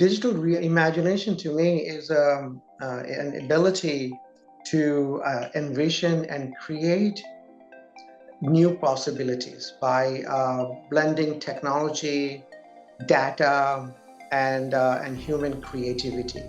Digital reimagination to me is an ability to envision and create new possibilities by blending technology, data, and human creativity.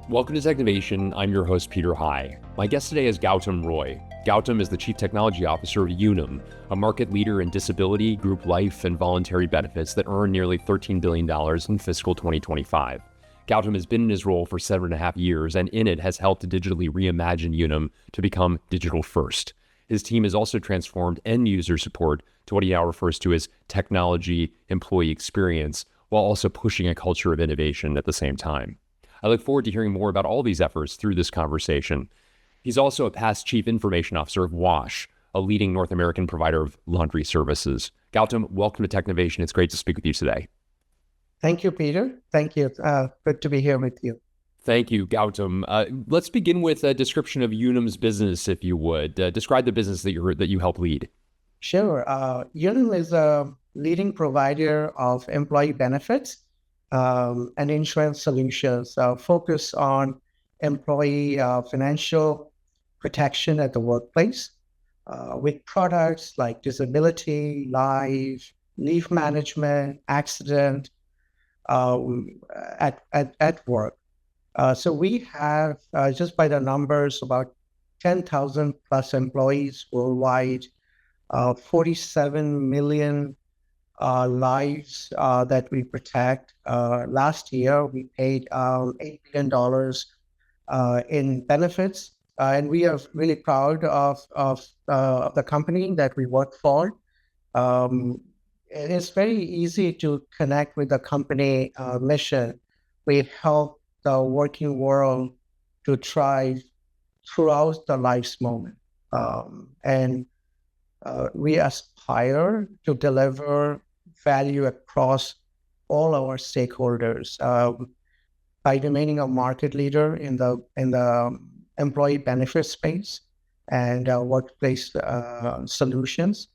Welcome to Technovation. I'm your host, Peter High. My guest today is Gautam Roy. Gautam is the Chief Technology Officer of Unum, a market leader in disability, group life, and voluntary benefits that earn nearly $13 billion in fiscal 2025. Gautam has been in his role for 7.5 years, and in it has helped to digitally reimagine Unum to become digital first. His team has also transformed end-user support to what he now refers to as technology employee experience, while also pushing a culture of innovation at the same time. I look forward to hearing more about all these efforts through this conversation. He's also a past Chief Information Officer of Wash, a leading North American provider of laundry services. Gautam, welcome to Technovation. It's great to speak with you today. Thank you, Peter. Thank you. Good to be here with you. Thank you, Gautam. Let's begin with a description of Unum's business, if you would. Describe the business that you help lead. Sure. Unum is a leading provider of employee benefits and insurance solutions focus on employee financial protection at the workplace with products like disability, life, leave management, accident at work. So we have, just by the numbers, about 10,000 plus employees worldwide, 47 million lives that we protect. Last year, we paid $8 billion in benefits, and we are really proud of the company that we work for. It's very easy to connect with the company mission. We help the working world to thrive throughout the life's moment. And we aspire to deliver value across all our stakeholders by remaining a market leader in the employee benefit space and workplace solutions.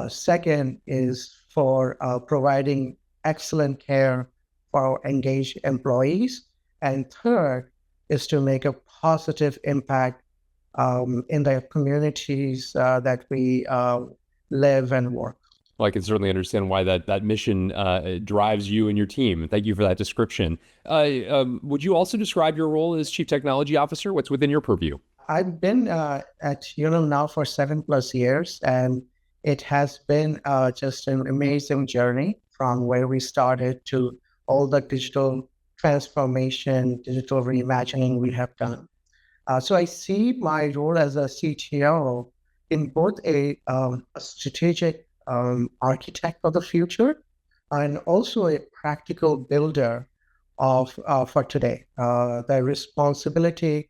Second is for providing excellent care for our engaged employees. And third is to make a positive impact in the communities that we live and work. Well, I can certainly understand why that mission drives you and your team. Thank you for that description. Would you also describe your role as Chief Technology Officer? What's within your purview? I've been at Unum now for 7+ years, and it has been just an amazing journey from where we started to all the digital transformation, digital reimagining we have done. So I see my role as a CTO in both a strategic architect of the future and also a practical builder of for today. The responsibility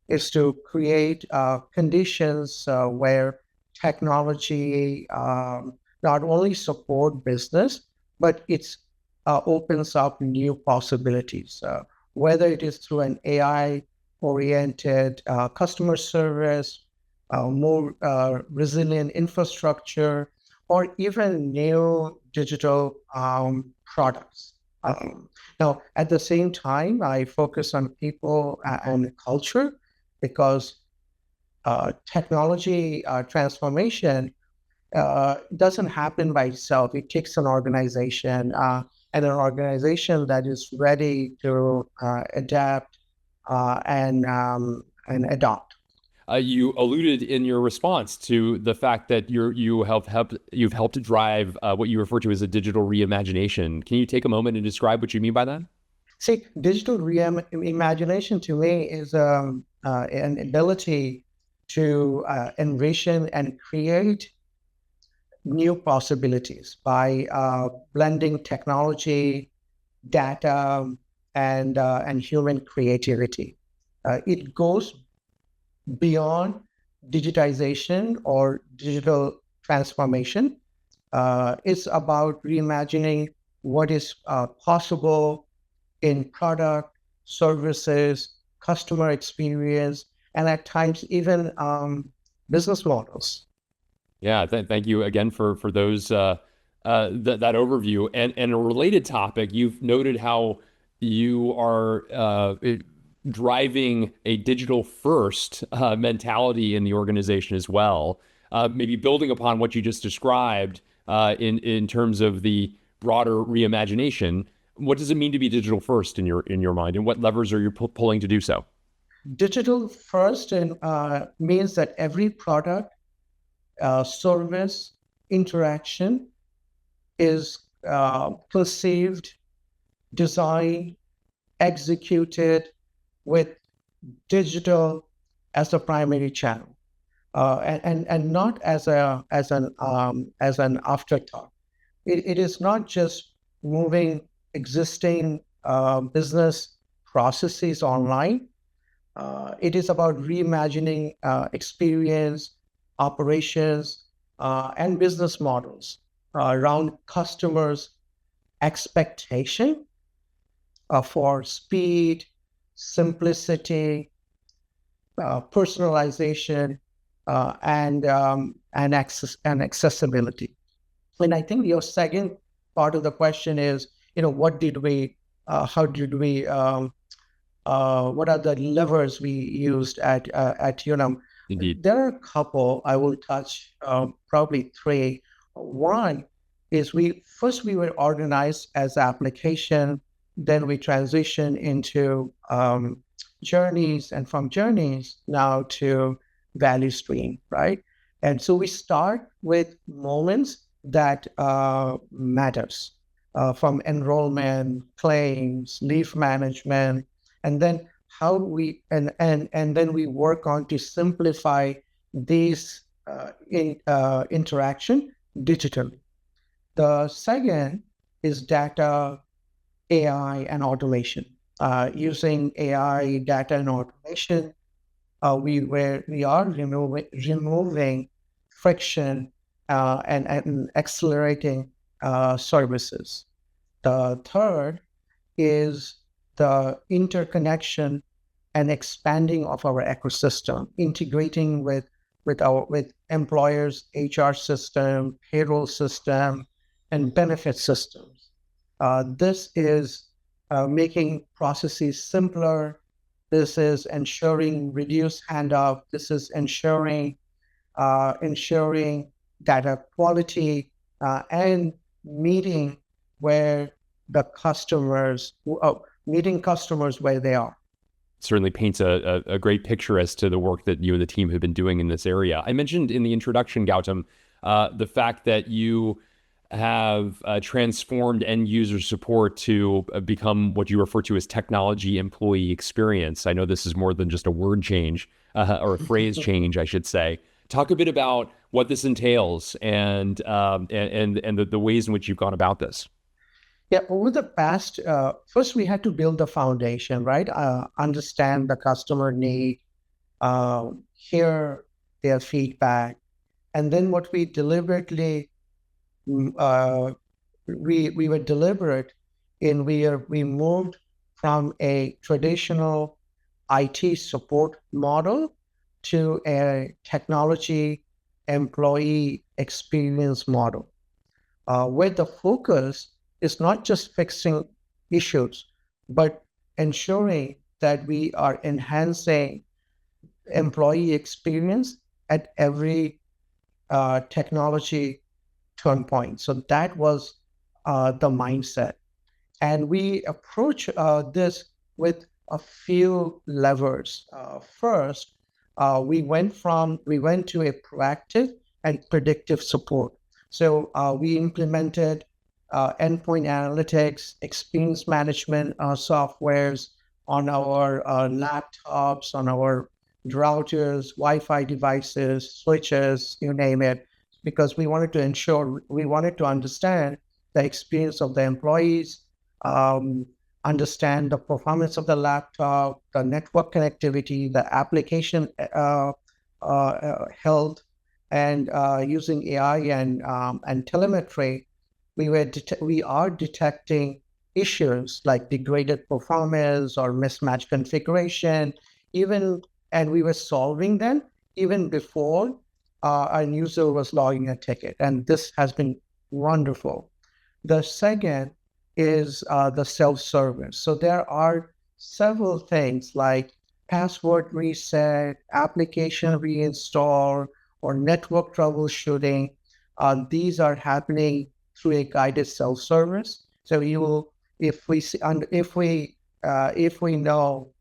is to create conditions where technology not only support business, but it's opens up new possibilities, whether it is through an AI-oriented customer service, more resilient infrastructure, or even new digital products. Now, at the same time, I focus on people and culture because technology transformation doesn't happen by itself. It takes an organization and an organization that is ready to adapt and adopt. You alluded in your response to the fact that you've helped to drive what you refer to as a digital reimagination. Can you take a moment and describe what you mean by that? See, digital reimagination to me is an ability to envision and create new possibilities by blending technology, data, and human creativity. It goes beyond digitization or digital transformation. It's about reimagining what is possible in product, services, customer experience, and at times even business models. Yeah, thank you again for those that overview. And a related topic, you've noted how you are driving a digital first mentality in the organization as well. Maybe building upon what you just described in terms of the broader reimagination. What does it mean to be digital first in your mind, and what levers are you pulling to do so? Digital first means that every product, service, interaction is conceived, designed, executed with digital as a primary channel, and not as an afterthought. It is not just moving existing business processes online. It is about reimagining experience, operations, and business models around customers' expectation for speed, simplicity, personalization, and accessibility. And I think your second part of the question is, how did we what are the levers we used at Unum? Indeed. There are a couple. I will touch probably three. One is we were organized as application, then we transitioned into journeys, and from journeys now to value stream, right? And so we start with moments that matters, from enrollment, claims, leave management, and then how we and then we work on to simplify these interaction digitally. The second is data, AI, and automation. Using AI, data, and automation, we are removing friction and accelerating services. The third is the interconnection and expanding of our ecosystem, integrating with employers' HR system, payroll system, and benefit systems. This is making processes simpler. This is ensuring reduced handoff. This is ensuring data quality and meeting customers where they are. Certainly paints a great picture as to the work that you and the team have been doing in this area. I mentioned in the introduction, Gautam, the fact that you have transformed end user support to become what you refer to as technology employee experience. I know this is more than just a word change or a phrase change, I should say. Talk a bit about what this entails and the ways in which you've gone about this. Yeah, over the past, first we had to build the foundation, right? Understand the customer need, hear their feedback, and then what we deliberately we were deliberate in we moved from a traditional IT support model to a technology employee experience model, where the focus is not just fixing issues, but ensuring that we are enhancing employee experience at every technology turn point. So that was the mindset. And we approach this with a few levers. First, we went to a proactive and predictive support. So we implemented endpoint analytics, experience management softwares on our laptops, on our routers, Wi-Fi devices, switches, you name it, because we wanted to understand the experience of the employees, understand the performance of the laptop, the network connectivity, the application health, and using AI and telemetry, we are detecting issues like degraded performance or mismatched configuration, and we were solving them even before a user was logging a ticket. And this has been Wonderful. The second is the self-service. So there are several things like password reset, application reinstall, or network troubleshooting. These are happening through a guided self-service. So you will, if we see, and if we know,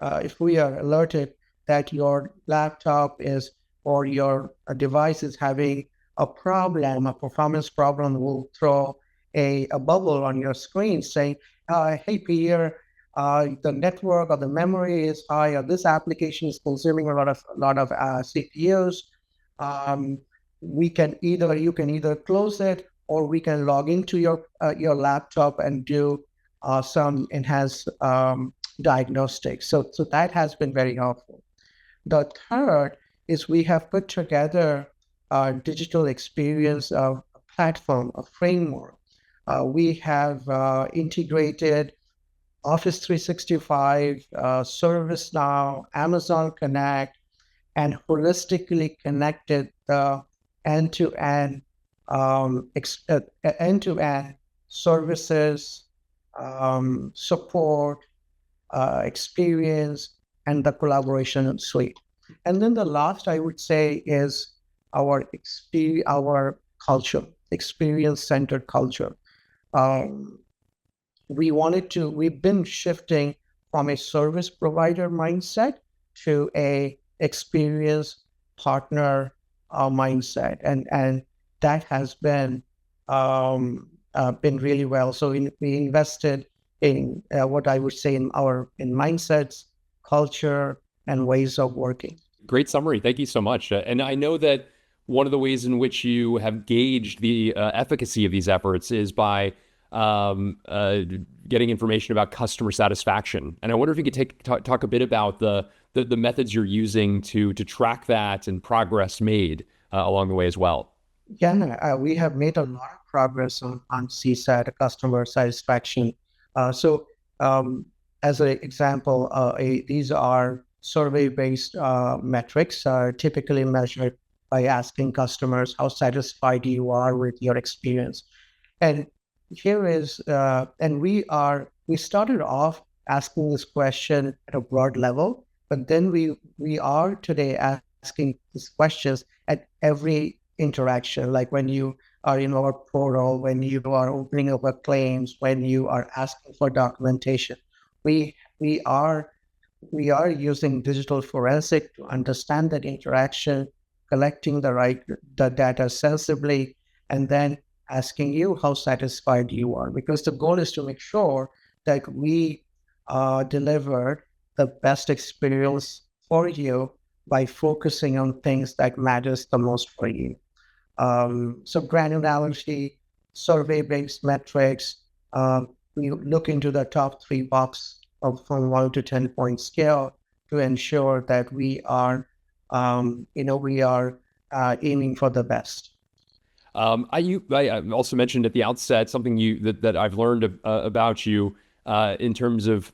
if we are alerted that your laptop is or your device is having a problem, a performance problem, will throw a bubble on your screen saying, hey, Peter, the network or the memory is high, or this application is consuming a lot of CPUs. Um, you can either close it, or we can log into your laptop and do some enhanced diagnostics. So that has been very helpful. The third is we have put together a digital experience platform, a framework. We have integrated Office 365, ServiceNow, Amazon Connect, and holistically connected the end-to-end end-to-end services, support, experience, and the collaboration suite. And then the last I would say is our culture, experience-centered culture. Um, we've been shifting from a service provider mindset to a experience partner mindset, and that has been really well. So we invested in what I would say in mindsets, culture, and ways of working. Great summary. Thank you so much. And I know that one of the ways in which you have gauged the efficacy of these efforts is by um, uh, getting information about customer satisfaction. And I wonder if you could talk a bit about the methods you're using to track that and progress made along the way as well. Yeah, we have made a lot of progress on CSAT, customer satisfaction. So, as an example, these are survey-based metrics, typically measured by asking customers how satisfied you are with your experience. And we started off asking this question at a broad level, but then we are today asking these questions at every interaction, like when you are in our portal, when you are opening up a claims, when you are asking for documentation. We we are we are using digital forensic to understand that interaction, collecting the data sensibly, and then asking you how satisfied you are. Because the goal is to make sure that we deliver the best experience for you by focusing on things that matters the most for you. So granularity, survey-based metrics. We look into the top three box of from 1 to 10 point scale to ensure that we are aiming for the best. I also mentioned at the outset something that I've learned about you in terms of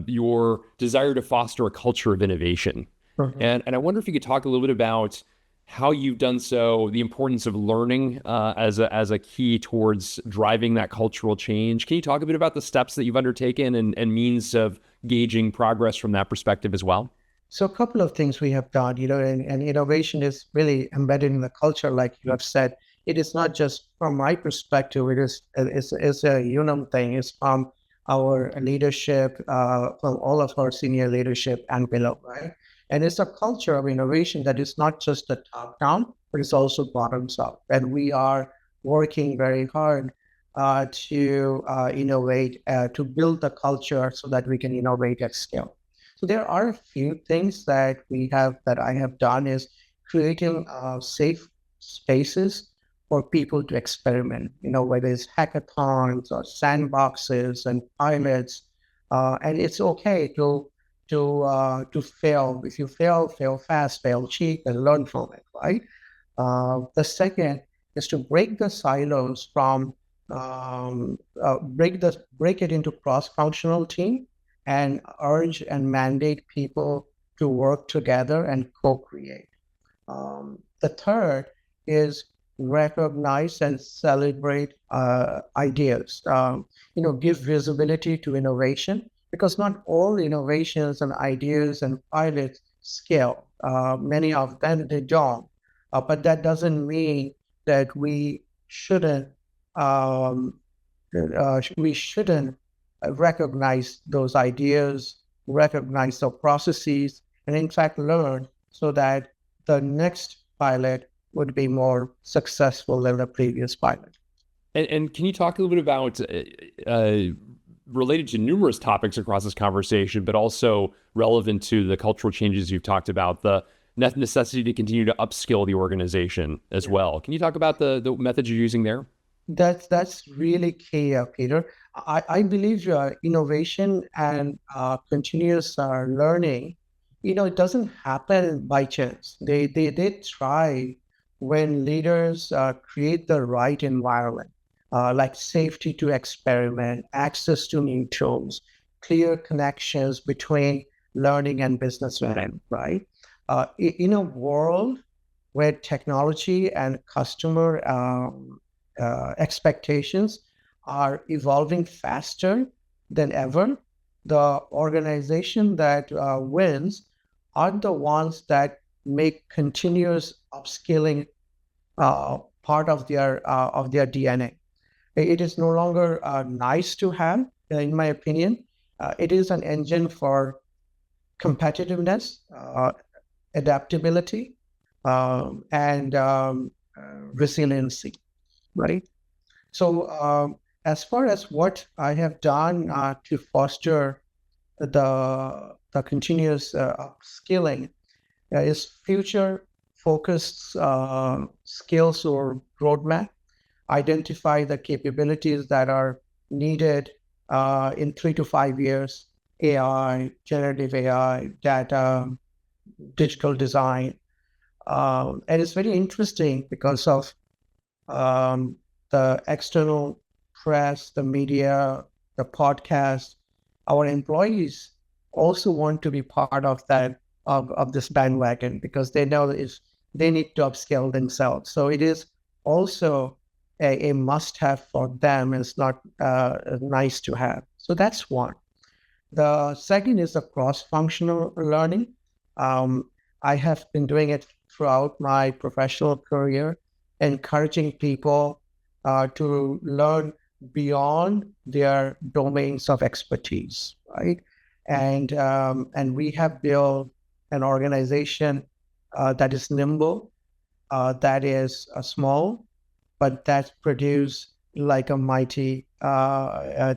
your desire to foster a culture of innovation. Mhm. And I wonder if you could talk a little bit about how you've done so, the importance of learning as a key towards driving that cultural change. Can you talk a bit about the steps that you've undertaken and means of gauging progress from that perspective as well? So a couple of things we have done, and innovation is really embedded in the culture, like you have said. It is not just from my perspective, it's a Unum thing. It's from our leadership, from all of our senior leadership and below, right? And it's a culture of innovation that is not just the top down, but it's also bottoms up. And we are working very hard to innovate, to build the culture so that we can innovate at scale. So there are a few things that I have done is creating safe spaces for people to experiment. Whether it's hackathons or sandboxes and pilots, and it's okay to fail. If you fail fast, fail cheap, and learn from it. Right. The second is to break the silos from break it into cross-functional team and urge and mandate people to work together and co-create. The third is recognize and celebrate ideas. Give visibility to innovation because not all innovations and ideas and pilots scale. Many of them they don't, but that doesn't mean that um, we shouldn't recognize those ideas, recognize the processes, and in fact learn so that the next pilot would be more successful than the previous pilot. And can you talk a little bit about, related to numerous topics across this conversation, but also relevant to the cultural changes you've talked about, the necessity to continue to upskill the organization as well. Can you talk about the methods you're using there? That's really key, Peter. I believe innovation and continuous learning, it doesn't happen by chance. They thrive when leaders create the right environment, like safety to experiment, access to new tools, clear connections between learning and business learning, right? In a world where technology and customer expectations are evolving faster than ever, the organization that wins are the ones that make continuous upskilling part of their DNA. It is no longer nice to have, in my opinion. It is an engine for competitiveness, adaptability, and resiliency, right? So, as far as what I have done to foster the continuous upskilling is future focused skills or roadmap, identify the capabilities that are needed in 3 to 5 years: AI, generative AI, data, digital design. And it's very interesting because of the external press, the media, the podcast. Our employees also want to be part of that of this bandwagon because they know if they need to upscale themselves. So it is also a must-have for them. It's not nice to have. So that's one. The second is the cross-functional learning. I have been doing it throughout my professional career, encouraging people to learn beyond their domains of expertise, right? And we have built an organization that is nimble, that is small, but that produce like a mighty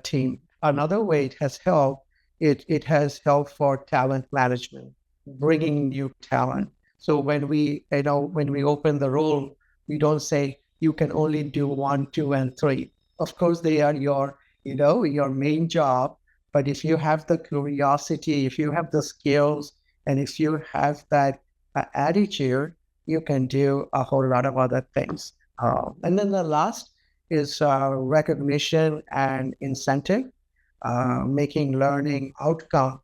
team. Another way it has helped for talent management, bringing new talent. So when we open the role, we don't say you can only do 1, 2, and 3. Of course, they are your main job. But if you have the curiosity, if you have the skills, and if you have that attitude, you can do a whole lot of other things. And then the last is recognition and incentive, making learning outcome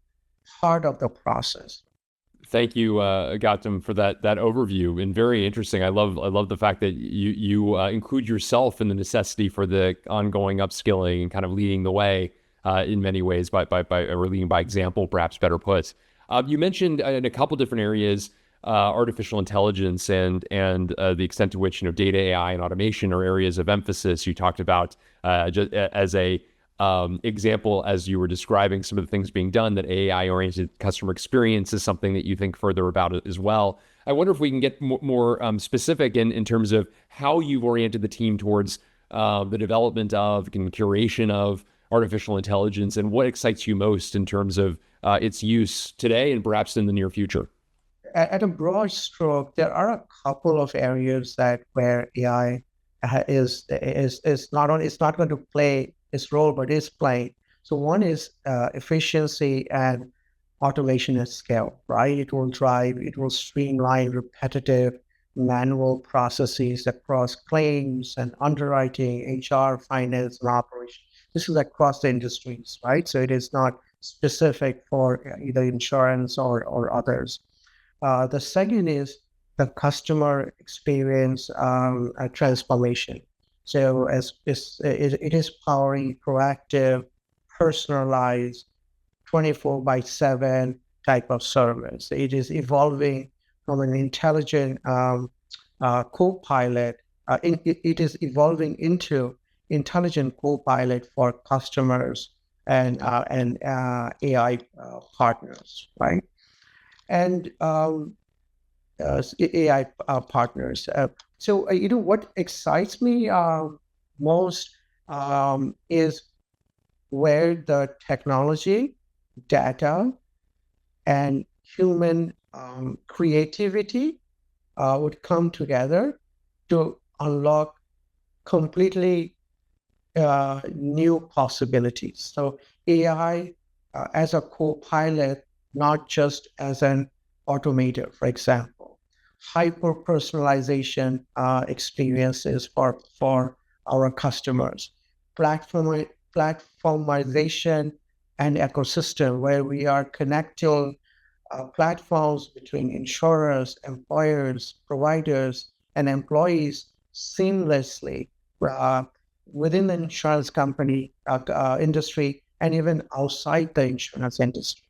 part of the process. Thank you, Gautam, for that overview, and very interesting. I love the fact that you include yourself in the necessity for the ongoing upskilling and kind of leading the way in many ways by or leading by example, perhaps better put. You mentioned in a couple different areas artificial intelligence and the extent to which data, AI, and automation are areas of emphasis. You talked about just as a example, as you were describing some of the things being done, that AI-oriented customer experience is something that you think further about it as well. I wonder if we can get more specific in terms of how you've oriented the team towards the development of and curation of artificial intelligence, and what excites you most in terms of its use today and perhaps in the near future. At a broad stroke, there are a couple of areas where AI is not only it's not going to play its role, but is playing. So one is efficiency and automation at scale, right? It will streamline repetitive manual processes across claims and underwriting, HR, finance, and operations. This is across the industries, right? So it is not specific for either insurance or others. The second is the customer experience transformation. So it is powering proactive, personalized, 24/7 type of service. It is evolving from an intelligent co-pilot. It is evolving into intelligent co-pilot for customers and AI partners, right? And AI partners. What excites me most is where the technology, data, and human creativity would come together to unlock completely new possibilities. So AI as a co-pilot, not just as an automator, for example. Hyper personalization experiences for our customers. Platformization and ecosystem, where we are connecting platforms between insurers, employers, providers, and employees seamlessly uh, within the insurance company industry and even outside the insurance industry.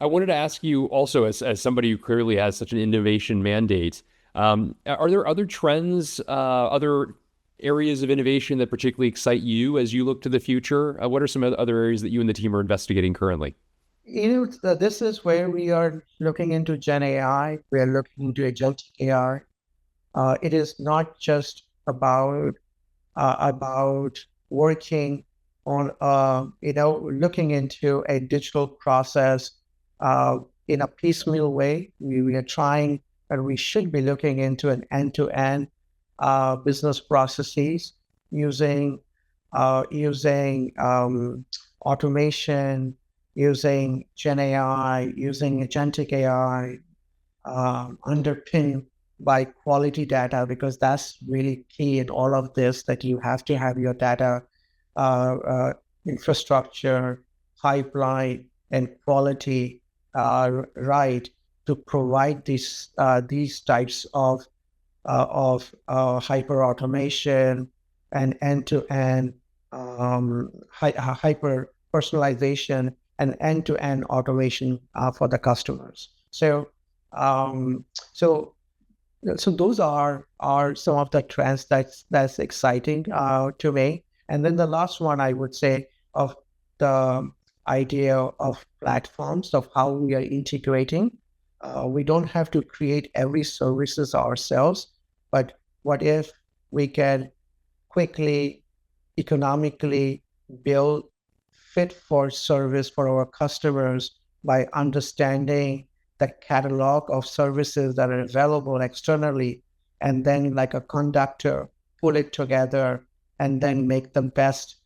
I wanted to ask you also, as somebody who clearly has such an innovation mandate, are there other trends, other areas of innovation that particularly excite you as you look to the future? What are some other areas that you and the team are investigating currently? This is where we are looking into Gen AI. We are looking into agentic AI. It is not just about working on, looking into a digital process in a piecemeal way. We are trying, and we should be looking into an end-to-end business processes using automation, using Gen AI, using agentic AI, underpinned by quality data, because that's really key in all of this, that you have to have your data infrastructure, pipeline, and quality right to provide these types of hyper automation and end-to-end hyper personalization and end-to-end automation for the customers. Um, so so those are some of the trends that's exciting to me. And then the last one, I would say, of the idea of platforms, of how we are integrating. We don't have to create every services ourselves, but what if we can quickly, economically build fit for service for our customers by understanding the catalog of services that are available externally, and then, like a conductor, pull it together and then make the best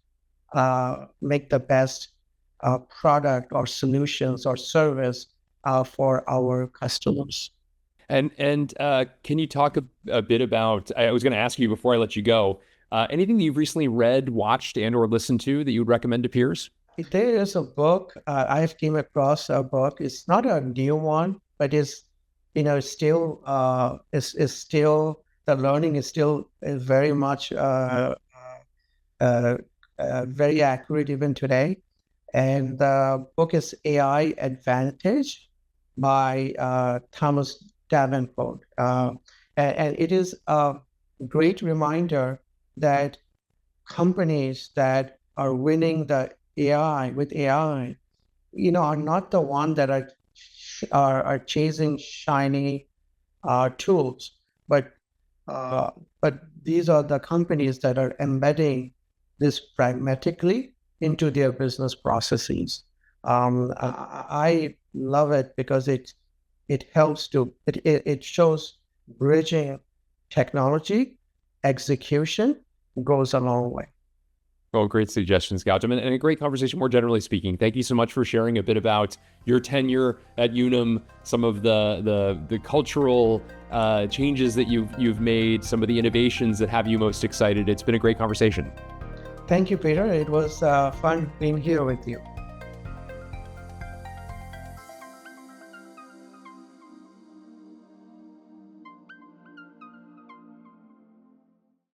product or solutions or service for our customers. And can you talk a bit about, I was going to ask you before I let you go, anything that you've recently read, watched, and or listened to that you would recommend to peers? There is a book, I've came across a book. It's not a new one, but it's, still, is still, the learning is still very much very accurate even today. And the book is AI Advantage by Thomas Davenport. And it is a great reminder that companies that are winning the AI with AI, are not the one that are chasing shiny tools, but these are the companies that are embedding this pragmatically into their business processes. I love it because it shows bridging technology, execution goes a long way. Well, great suggestions, Gautam, and a great conversation more generally speaking. Thank you so much for sharing a bit about your tenure at Unum, some of the cultural changes that you've made, some of the innovations that have you most excited. It's been a great conversation. Thank you, Peter. It was fun being here with you.